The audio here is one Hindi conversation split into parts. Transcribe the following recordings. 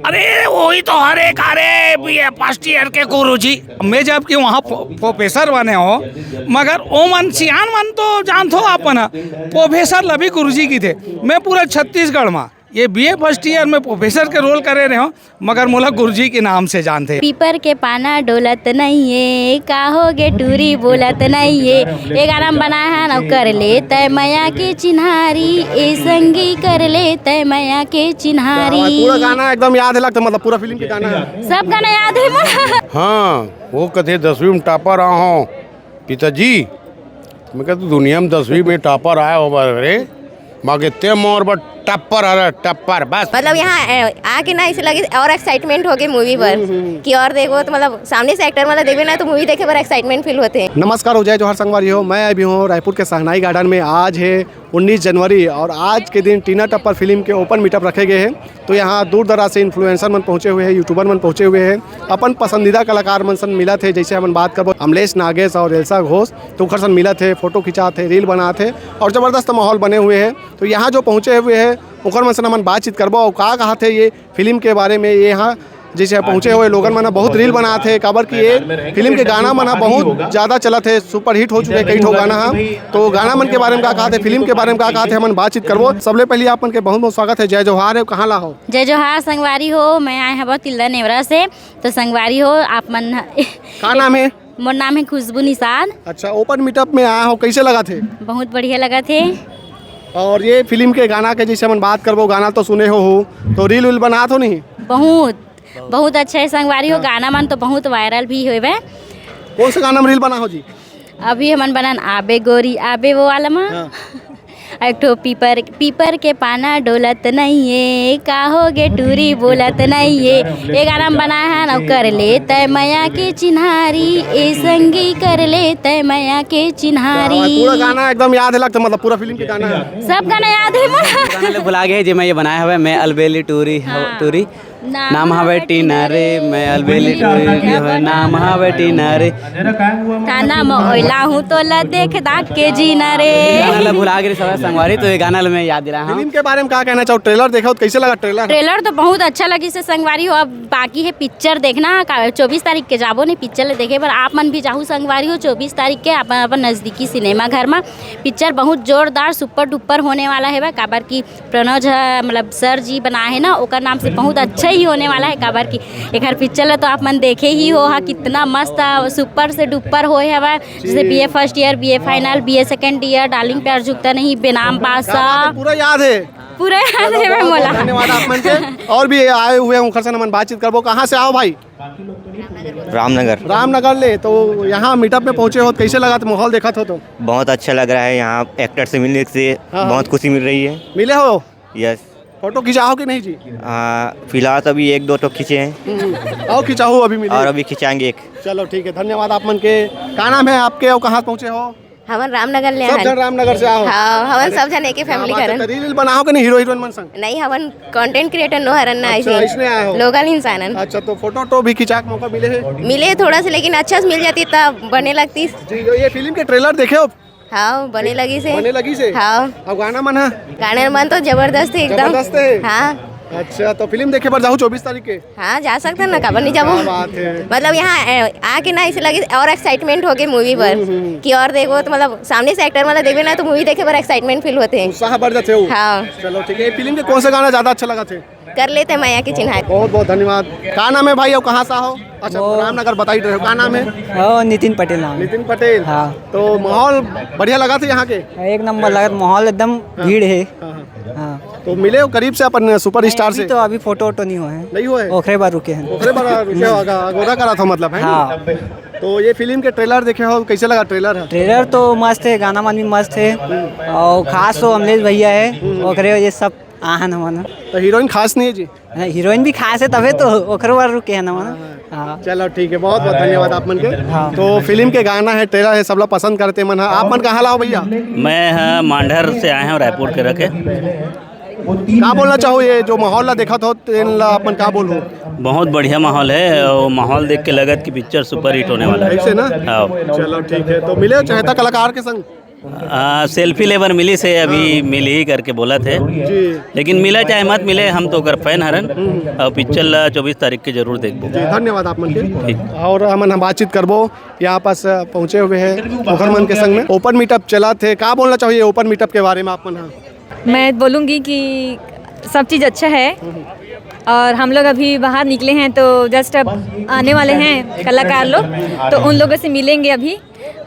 अरे वही तो अरे फर्स्ट ईयर के गुरुजी मैं जब कि वहाँ प्रोफेसर बने हो मगर ओ मन सियान मन तो जानते हो आप ना प्रोफेसर लभी गुरुजी की थे। मैं पूरा छत्तीसगढ़ में ये बीए फर्स्ट ईयर में प्रोफेसर के रोल करे रहे हो मगर मोला गुरुजी के नाम से जानते। पीपर के पाना डोलत नहीं है काहोगे टूरी बोलत नहीं है ये गाना बनाया है ना कर ले तय मैया के चिन्हारी ए संगी कर ले तय मैया के चिन्हारी। पूरा गाना एकदम याद है लगता मतलब पूरा फिल्म के गाना है सब गाना याद है मोला। हाँ वो कथे 10वीं में टॉपर रहा हूँ पिताजी। मैं कहता दुनिया में 10वीं में टॉपर आया हो रे माँ ते मोर बट टप्पर अरे टप्पर बस। मतलब यहाँ आके ना ऐसे लगे और एक्साइटमेंट हो गई मूवी पर कि और देखो तो मतलब सामने से एक्टर मतलब देखे ना तो मूवी देखे पर एक्साइटमेंट फील होते हैं। नमस्कार जय जोहार संगवारी हो। मैं अभी हूँ रायपुर के सहनाई गार्डन में। आज है 19 जनवरी और आज के दिन टीना टप्पर फिल्म के ओपन मीटअप रखे गए हैं। तो यहाँ दूर दराज से इन्फ्लुएंसर मन पहुँचे हुए हैं, यूट्यूबर मन पहुँचे हुए हैं, अपन पसंदीदा कलाकार मन सन मिला थे। जैसे हम बात करबो अमलेश नागेश और एल्सा घोष तो उखर सन मिला थे, फोटो खिंचा थे, रील बना थे और ज़बरदस्त माहौल बने हुए हैं। तो यहाँ जो पहुँचे हुए हैं उखर मन से हम बातचीत करबो और कहा थे ये फिल्म के बारे में। ये यहाँ जैसे पहुँचे हुए लोगन मना बहुत रील बना थे काबर कि ये फिल्म के गाना मना बहुत ज़्यादा चला थे, सुपर हिट हो चुके कई ठो गाना है। तो गाना मन के बारे में क्या कहा थे, फिल्म के बारे में क्या कहा थे, हम बातचीत करबो। सबले पहले आप मन के बहुत बहुत स्वागत है। जय जोहार है, कहाँ ला हो? जय जोहार संगवारी हो। मैं आए हैं बहुत तिल्दा नेवरा से। तो संगवारी हो आप मन क्या नाम है? मोर नाम है खुशबू निषाद। अच्छा ओपन मीटअप में आया हो, कैसे लगा थे? बहुत बढ़िया लगा थे। और ये फिल्म के गाना के जैसे हम बात करबो गाना तो सुने हो तो रील वील बना तो नहीं? बहुत अच्छा है संगवारी हो। गाना मन तो बहुत वायरल भी हुए। कौन सा गाना में रील बना हो जी? अभी हमन बनन आबे गोरी आबे वो वाला में एक ठो पीपर के पाना डोलत नहीं है काहोगे टूरी बोलत नहीं है ये गाना बनाया है ना कर ले तय मैया के चिन्हारी ए संगी कर ले तय मैया के चिन्हारी। पूरा गाना एकदम याद है लगता मतलब पूरा फिल्म के गाना है सब गाना याद है मोला। गाना भुला गए जो मैं ये बनाया हुआ है। मैं अलबेली टूरी टूरी नाम हवे टीना रे मैं अलबेली टूरी नाम हवे टीना रे ताना में ओइला हूँ तो ल देख दाख के जीना रे। गाना भुला गए सब संगवारी तो ये गाना मैं याद दिला हूँ। फिल्म के बारे में क्या कहना चाहो? ट्रेलर देखा तो कैसे लगा ट्रेलर? ट्रेलर तो बहुत अच्छा लगी से संगवारी हो। अब बाकी है पिक्चर देखना 24 तारीख के जाबो नहीं पिक्चर देखे पर आप मन भी जाहू संगवारी हो। 24 तारीख के अपन नज़दीकी सिनेमा घर में पिक्चर बहुत जोरदार सुपर डुपर होने वाला है। काबर की प्रणव झा मतलब सर जी बनाए है ना ओकर नाम से बहुत अच्छा ही होने वाला है। काबर की एक हर पिक्चर है तो आप मन देखे ही हो हा कितना मस्त सुपर से डुपर होए हवा। जैसे BA first year, BA final, BA second year, darling प्यार झुकता नहीं, बेनाम पासा पूरा याद है मैं मोला। धन्यवाद आप मन के। और भी आए हुए हैं उखर से हम बातचीत करबो। कहाँ से आओ भाई? रामनगर ले। तो यहाँ मीटअप में पहुँचे हो कैसे लगा? तो माहौल देखा तो बहुत अच्छा लग रहा है। यहाँ एक्टर से मिलने से बहुत खुशी मिल रही है। मिले हो? यस। फोटो खिंचाओ कि नहीं जी? फिलहाल तो अभी 1-2 तो खींचे हैं और खिंचाओ अभी मिले और अभी खिंचाएंगे एक। चलो ठीक है, धन्यवाद आप मन के। क्या नाम है आपके और कहाँ पहुँचे हो? हमन रामनगर ले सब जन रामनगर से आओ? हाँ हमन सब जन एक फैमिली करन। रील बनाओ कि नहीं हीरो हीरोइन मन संग? नहीं हमन कंटेंट क्रिएटर नो हरन ना अच्छा, इसने आए हो? लोकल इंसानन। अच्छा तो फोटो तो भी खिंचा के मौका मिले है? मिले थोड़ा सा लेकिन अच्छा से मिल जाती तब बने लगती जी। ये फिल्म के ट्रेलर देखे हो? हाँ बने लगी से। हाँ और गाना मन है? गाने मन तो जबरदस्त है एकदम। जबरदस्त है। हाँ अच्छा तो फिल्म देखे पर जाऊँ 24 तारीख के? हाँ जा सकते हैं ना, काबर नहीं जाबो। बात है। मतलब यहाँ आके ना ऐसे लगे और एक्साइटमेंट हो गई मूवी पर कि और देखो तो मतलब सामने से एक्टर मतलब देखे ना तो मूवी देखे पर एक्साइटमेंट फील होते हैं, उत्साह बढ़ जाते हो। हाँ चलो ठीक है। फिल्म के कौन सा गाना ज्यादा अच्छा लगा थे? कर लेते मैया की चिन्हारी। बहुत बहुत धन्यवाद। क्या नाम है भाई और कहाँ से हो? अच्छा रामनगर बता ही रहे हो। क्या नाम है? नितिन पटेल नाम। नितिन पटेल। हाँ। तो माहौल बढ़िया लगा था यहाँ के? एक नंबर लगा, माहौल एकदम भीड़ है। हाँ। तो मिले हो करीब से अपन सुपर स्टार से? तो अभी फोटो नहीं हुआ है। नहीं हुआ है? ओखरे बार रुके हैं। ओखरे बार रुके हो? गोदा करा था मतलब है? हाँ। तो ये फिल्म के ट्रेलर देखे हो कैसे लगा? ट्रेलर तो मस्त है, गाना मन भी मस्त है और खास तो अमलेश भैया है ओखरे ये सब आहन हमारा। तो हीरोइन खास नहीं है जी? हीरोइन भी खास है तभी तो ओखरे बार रुके हैं हमारा। हाँ। चलो ठीक है, बहुत बहुत धन्यवाद आप मन के। तो फिल्म के गाना है, ट्रेलर है, सब लोग पसंद करते मन है। आप मन कहाँ लाओ भैया? मैं मांडर से आए हैं रायपुर के रखे। क्या बोलना चाहो? ये जो माहौल ला देखा था अपन क्या बोलूँ? बहुत बढ़िया माहौल है और माहौल देख के लगत कि पिक्चर सुपर हिट होने वाला है। ऐसे ना? हाँ। चलो ठीक है। तो मिले चहेता कलाकार के संग? सेल्फी लेबर मिली से अभी मिली ही करके बोला थे, लेकिन मिला चाहे मत मिले हम तो कर फैन हरन और पिक्चर 24 तारीख के जरूर देखबो। जी धन्यवाद आप मन के। और हम बातचीत करबो यहाँ पास पहुँचे हुए हैं मुखरमन के संग में। ओपन मीटअप चला थे, क्या बोलना चाहिए ओपन मीटअप के बारे में आप मन? मैं बोलूँगी कि सब चीज़ अच्छा है और हम लोग अभी बाहर निकले हैं तो जस्ट अब आने वाले हैं कलाकार लोग, तो उन लोगों से मिलेंगे अभी।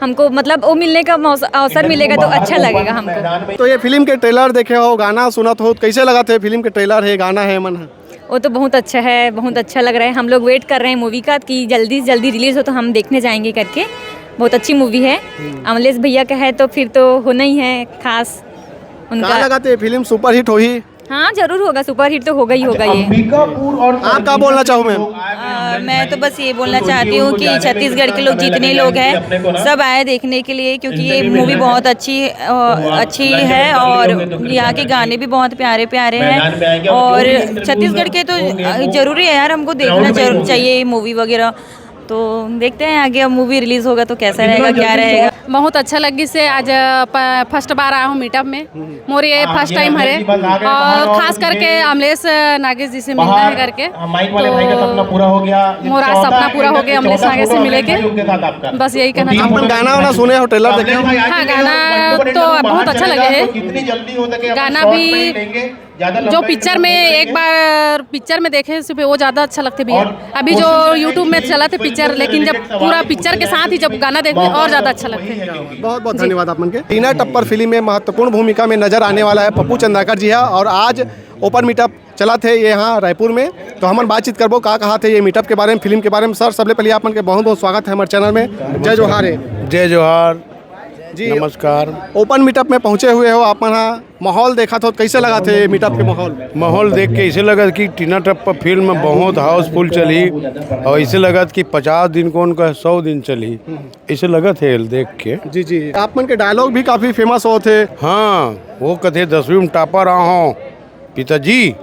हमको मतलब वो मिलने का अवसर मिलेगा तो अच्छा लगेगा हमको। तो ये फिल्म के ट्रेलर देखे हो, गाना सुना हो, कैसे लगा थे? फिल्म के ट्रेलर है, गाना है, मन है? वो तो बहुत अच्छा है, बहुत अच्छा लग रहा है। हम लोग वेट कर रहे हैं मूवी का कि जल्दी से जल्दी रिलीज़ हो तो हम देखने जाएंगे करके। बहुत अच्छी मूवी है, अमलेश भैया का है तो फिर तो होना ही है खास उनका। क्या लगा थे फिल्म सुपरहिट हुई? हाँ जरूर होगा, सुपर हिट तो होगा ही होगा ये। आप क्या बोलना चाहूँ मैम? मैं तो बस ये बोलना चाहती हूँ कि छत्तीसगढ़ के लोग जितने लोग हैं सब आए देखने के लिए, क्योंकि ये मूवी बहुत अच्छी है और यहाँ के गाने भी बहुत प्यारे प्यारे हैं और छत्तीसगढ़ के तो ज़रूरी है यार, हमको देखना चाहिए मूवी वगैरह। तो देखते हैं आगे अब मूवी रिलीज़ होगा तो कैसा रहेगा क्या रहेगा। बहुत अच्छा लगी से आज फर्स्ट बार आया हूँ मीटअप में, मोर ये फर्स्ट टाइम है और खास करके अमलेश नागेश जी से मिलना है करके, तो मोरा सपना पूरा हो गया अमलेश नागेश से मिले के, बस यही कहना चाहूँ। अपन गाना वाना सुने हो, ट्रेलर देखे हो? हाँ गाना तो बहुत अच्छा लगे है, गाना भी जो पिक्चर में एक बार पिक्चर में देखे सिर्फ वो ज़्यादा अच्छा लगते भैया। अभी जो यूट्यूब में चला थे पिक्चर, लेकिन जब पूरा पिक्चर के साथ ही जब गाना देखते और ज़्यादा अच्छा लगता है। बहुत बहुत धन्यवाद आप मन के। टीना टप्पर फिल्म में महत्वपूर्ण भूमिका में नजर आने वाला है पप्पू चंद्राकर जी है और आज ओपन मीटअप चला थे ये यहाँ रायपुर में, तो हम बातचीत करबो कहा थे ये मीटअप के बारे में, फिल्म के बारे में। सर सबसे पहले आप मन के बहुत बहुत स्वागत है हमारे चैनल में। जय जोहार है। जय जोहार जी नमस्कार। ओपन मीटअप में पहुँचे हुए हो आप, यहाँ माहौल देखा तो कैसे लगा थे मीटअप के माहौल? माहौल देख के ऐसे लगा कि टीना टप्पर फिल्म बहुत हाउसफुल चली और ऐसे लगा कि 50 दिन कौन का 100 दिन चली, ऐसे लगा थे देख के। जी जी आप मन के डायलॉग भी काफ़ी फेमस हो थे। हाँ वो कथे 10वीं में टॉपर आया हूँ पिताजी,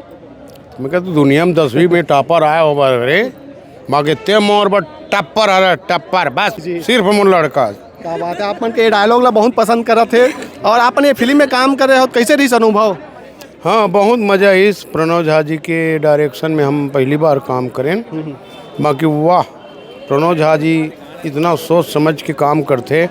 मैं कहता दुनिया में 10वीं में टॉपर आया हो रे माँ के ते मोर बट टप्पर आ रहा टप्पर बस सिर्फ मोर लड़का। क्या बात है, आप मन के डायलॉग ला बहुत पसंद कर थे और आपने फिल्म में काम कर रहे हो, कैसे रही अनुभव? हाँ बहुत मज़ा इस प्रणव झा जी के डायरेक्शन में हम पहली बार काम करें, बाकी वाह प्रणव झा जी इतना सोच समझ के काम करते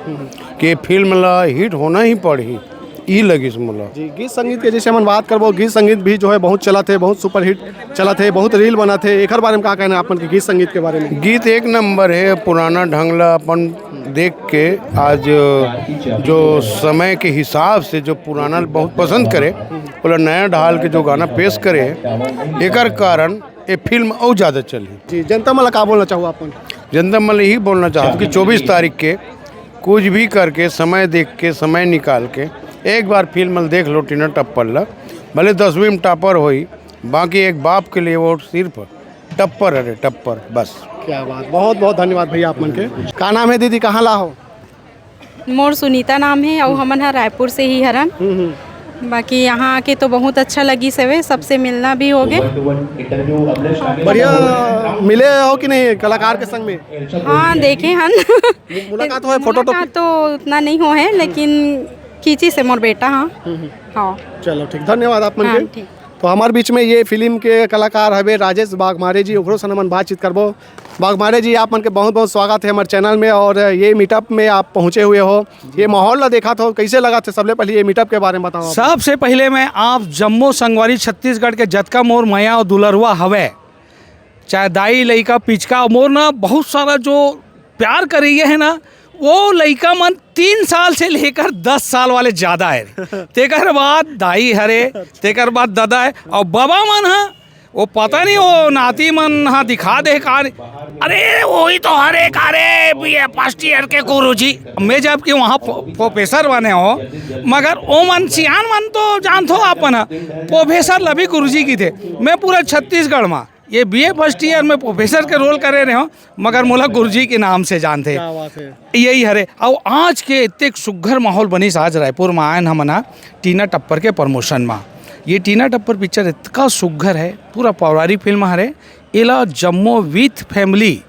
कि फिल्म ला हिट होना ही पड़ी ई लगी मला। जी गीत संगीत के जैसे हम बात करबो, गीत संगीत भी जो है बहुत चला थे, बहुत सुपर हिट चला थे, बहुत रील बना थे। एक बारे में क्या कहना है अपन के गीत संगीत के बारे में? गीत एक नंबर है, पुराना ढंगला अपन देख के आज जो समय के हिसाब से जो पुराना बहुत पसंद करे बोला नया ढाल के जो गाना पेश करे, एक कारण ये फिल्म और ज़्यादा चली। जी जनता मला क्या बोलना चाहूँ अपन? जनता मला यही बोलना चाहता कि 24 तारीख के कुछ भी करके समय देख के समय निकाल के एक बार फिल्म देख लो टीना टप्पर ला, भले 10वीं में टॉपर हुई, बाकी एक बाप के लिए वो सिर्फ टप्पर है टप्पर बस। क्या बात, बहुत बहुत धन्यवाद भैया आप मन के। का नाम है दीदी, कहाँ ला हो? मोर सुनीता नाम है और हमन है रायपुर से ही हरन। बाकी यहाँ के तो बहुत अच्छा लगी सवे, सबसे मिलना भी हो गए। बढ़िया मिले हो कि नहीं कलाकार के संग में? हाँ देखे हन मुलाकात हुआ, फोटो तो उतना नहीं हो है लेकिन खींची से मोर बेटा। हाँ हाँ चलो ठीक, धन्यवाद आप मन हाँ, के। ठीक। तो हमारे बीच में ये फिल्म के कलाकार हवे राजेश बागमारे जी, ओकरो से हम बातचीत करबो। बागमारे जी आप मन के बहुत बहुत स्वागत है हमारे चैनल में और ये मीटअप में आप पहुँचे हुए हो, ये माहौल ला देखा था, कैसे लगा थे? सबसे पहले ये मीटअप के बारे में बताओ। सबसे पहले मैं आप जम्मू संगवारी छत्तीसगढ़ के जतका मोर मैया और दुलरवा हवे, चाहे दाई लइका पिचका मोर ना बहुत सारा जो प्यार करिए है ना, वो लइका मन 3 साल से लेकर 10 साल वाले ज़्यादा है, तेकर बाद दाई हरे, तेकर बाद दादा है और बाबा मन है वो पता नहीं वो नाती मन हाँ दिखा दे का। अरे वही तो हरे कारे फर्स्ट ईयर के गुरुजी, मैं जब कि वहाँ प्रोफेसर बने हो, मगर वो मन सियान मन तो जानते हो अपन प्रोफेसर लभी गुरुजी की थे। मैं पूरा छत्तीसगढ़ में ये बीए फर्स्ट ईयर में प्रोफेसर के रोल करे रहे हो, मगर मोला गुरुजी के नाम से जानते यही हरे। और आज के इतने सुघर माहौल बनीस, आज रायपुर में आयन हमना टीना टप्पर के प्रमोशन में। ये टीना टप्पर पिक्चर इतना सुघर है, पूरा पौराणिक फिल्म हरे, इला जम्मो विथ फैमिली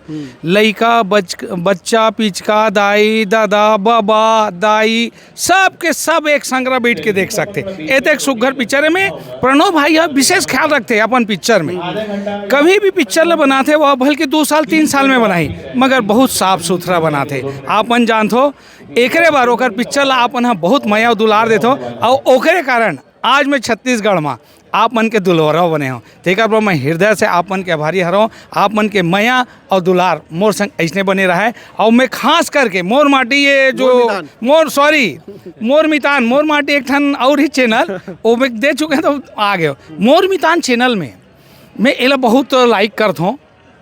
लइका बच्चा पिचका दाई दादा बाबा दाई सब के सब एक संग्रह बैठ के देख सकते। ये तो एक सुघर पिक्चर है में प्रणव भाई विशेष ख्याल रखते अपन पिक्चर में, कभी भी पिक्चर ल बनाते वह बल्कि 2 साल 3 साल में बनाई मगर बहुत साफ सुथरा बनाते। आपन जानथो एकरे बार ओकर पिक्चर ला आपन बहुत मया दुलार देथो और ओकरे कारण आज मैं छत्तीसगढ़ में आप मन के दुलहरा बने हो। ठीक है, मैं हृदय से आप मन के आभारी हरो। आप मन के मया और दुलार मोर संग ऐसने बने रहा है। और मैं खास करके मोर माटी ये जो मोर मितान एक ठन और ही चैनल वो मैं दे चुके हैं तो आ गए मोर मितान चैनल में मैं एला बहुत लाइक करता हूँ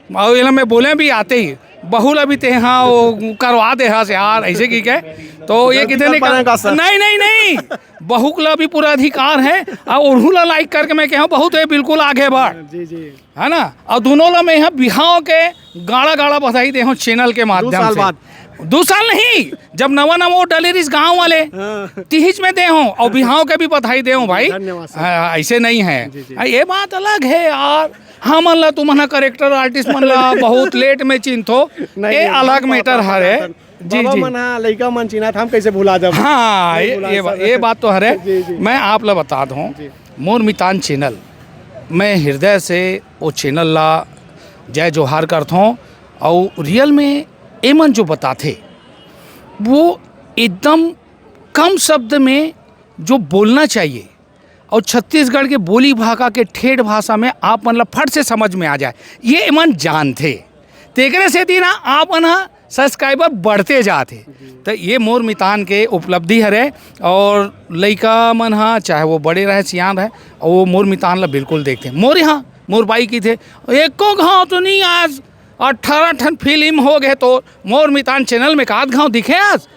और एला मैं बोले भी आते ही बहुला भी ते हाँ वो करवा दे हाँ से यार ऐसे की क्या तो ये कितने नहीं बहुला भी पूरा अधिकार है और उन्होंने लाइक करके मैं कहूँ बहुत है बिल्कुल आगे बढ़ जी है ना। और दोनों ला मैं यहाँ बिहाव के गाड़ा बधाई दे हूँ चैनल के माध्यम से। 2 साल नहीं, जब नवा वो डलेरिस गांव वाले तिहिच में दे हूँ और बिहाव के भी बधाई दे हूँ भाई। ऐसे नहीं है ये बात अलग है यार। हाँ मन ला तुम करेक्टर आर्टिस्ट मन ला बहुत लेट में चिन्थो ये अलग मैटर हरे जी लड़का मन चिन्हा हम कैसे भुला जब। हाँ ये बात तो हरे। मैं आप ला बता दूँ मोर मितान चैनल मैं हृदय से वो चैनल ला जय जोहार करता हूँ और रियल में एमन जो बताते वो एकदम कम शब्द में जो बोलना चाहिए और छत्तीसगढ़ के बोली भाषा के ठेठ भाषा में आप मतलब फट से समझ में आ जाए ये एमन जानते। तेकरे से थी ना आप सब्सक्राइबर बढ़ते जाते। तो ये मोर मितान के उपलब्धि हरे और लइका मन हाँ चाहे वो बड़े रहे सियान रहे और वो मोर मितान ला बिल्कुल देखते। मोर यहाँ मोर बाई की थे एको घाव तो नहीं आज 18 ठन फिल्म हो गए तो मोर मितान चैनल में काद घाव दिखे आज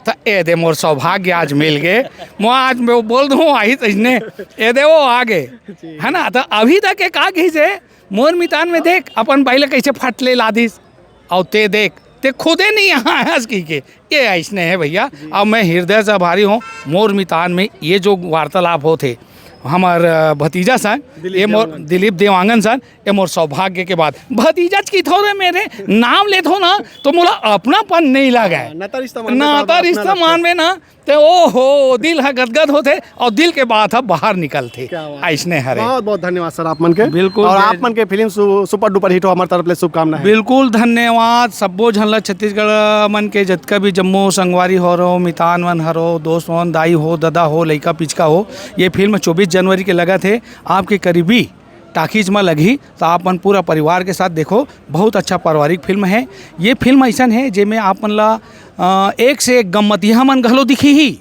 तो ए दे मोर सौभाग्य आज मिल गए। मैं आज मैं बोल दूँ आई तो इसने ए दे वो आ गए है ना। तो अभी तक एक आ गई से मोर मितान में देख अपन बाइले कैसे फटले लादिस और ते देख ते खुदे नहीं यहाँ है की के ये ऐसने है भैया। अब मैं हृदय से आभारी हूँ मोर मितान में ये जो वार्तालाप होते हमार भतीजा सन ये मोर दिलीप देवांगन सन ये मोर सौभाग्य के बाद भतीजा की थोड़े मेरे नाम ले थो ना तो मोला अपनापन नहीं लगा नाता रिश्ता मानवे ना तो ओहो दिल है गदगद होते और दिल के बात है बाहर निकलते ऐसने हरे। बहुत बहुत धन्यवाद सर आप मन के बिल्कुल और आप मन के फिल्म सुपर डुपर हिट हो हमारे तरफ से शुभकामनाएं। बिल्कुल धन्यवाद सबो झनला छत्तीसगढ़ मन के जतका भी जम्मू संगवारी हो रो मितान मन हरो दोस्त हो दाई हो दादा हो लइका पिचका हो ये फिल्म 24 जनवरी के लगा थे आपके करीबी टाकीज में लगी तो आप मन पूरा परिवार के साथ देखो। बहुत अच्छा पारिवारिक फिल्म है ये फिल्म ऐसा है जिसमें आप मन ला एक से एक गम्मतिया मन घलो दिखी ही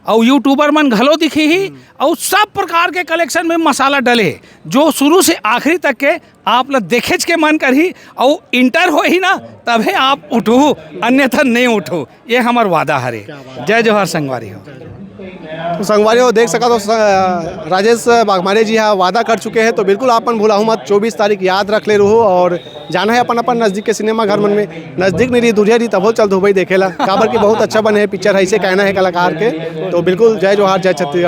और यूट्यूबर मन घलो दिखी ही और सब प्रकार के कलेक्शन में मसाला डले जो शुरू से आखिरी तक के आप लोग देखेज के मन कर ही और इंटर हो ही ना तभी आप उठो अन्यथा नहीं उठो ये हमार वादा हरे। जय जोहार संगवारी हो। तो संगवारी हो देख सका तो राजेश बागमारे जी हाँ वादा कर चुके हैं तो बिल्कुल आपन भूला मत 24 तारीख याद रख ले रहो और जाना है अपन नज़दीक के सिनेमा घर मन में नज़दीक नहीं रही दूरिया रही तब चल दो भाई देखेला काबर की बहुत अच्छा बने है पिक्चर ऐसे कहना है कलाकार के। तो बिल्कुल जय जोहार जय छत्तीसगढ़।